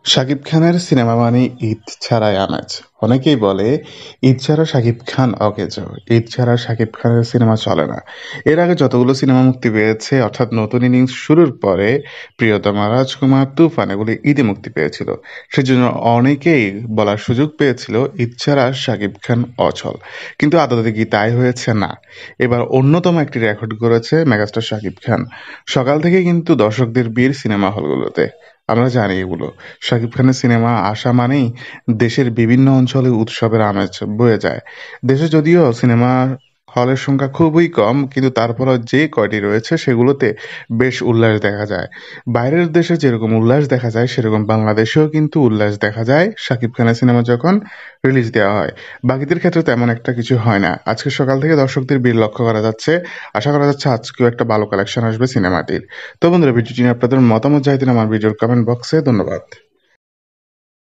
শাকিব খানের সিনেমা মানে ঈদ ছাড়াই আমেজ। অনেকেই বলে ঈদ ছাড়া শাকিব খান অকেজো। ঈদ ছাড়া শাকিব খানের সিনেমা চলে না। এর আগে যতগুলো সিনেমা মুক্তি পেয়েছে অর্থাৎ নতুন ইনিংস শুরুর পরে প্রিয়তমা, রাজকুমার, তুফান এগুলি ঈদে মুক্তি পেয়েছিল। সেজন্য অনেকেই বলার সুযোগ পেয়েছিল ঈদ ছাড়া শাকিব খান অচল। কিন্তু আদতে কি তাই হয়েছে? না। এবার অন্যতম একটি রেকর্ড করেছে মেগাস্টার শাকিব খান। সকাল থেকে কিন্তু দর্শকদের ভিড় সিনেমা হলগুলোতে। আমরা জানি এগুলো। শাকিব খানের সিনেমা আসা মানেই দেশের বিভিন্ন অঞ্চলে উৎসবের আমেজ বয়ে যায়। দেশে যদিও সিনেমা হলের সংখ্যা খুবই কম, কিন্তু তারপরও যে কয়টি রয়েছে সেগুলোতে বেশ উল্লাস দেখা যায়। বাইরের দেশে যেরকম উল্লাস দেখা যায় সেরকম বাংলাদেশেও কিন্তু উল্লাস দেখা যায় শাকিব খানের সিনেমা যখন রিলিজ দেওয়া হয়। বাকিদের ক্ষেত্রে তেমন একটা কিছু হয় না। আজকে সকাল থেকে দর্শকদের ভিড় লক্ষ্য করা যাচ্ছে। আশা করা যাচ্ছে আজকেও একটা ভালো কালেকশন আসবে সিনেমাটির। তো বন্ধুরা, ভিডিওটি নিয়ে আপনাদের মতামত জানাতে আমার ভিডিওর কমেন্ট বক্সে। ধন্যবাদ।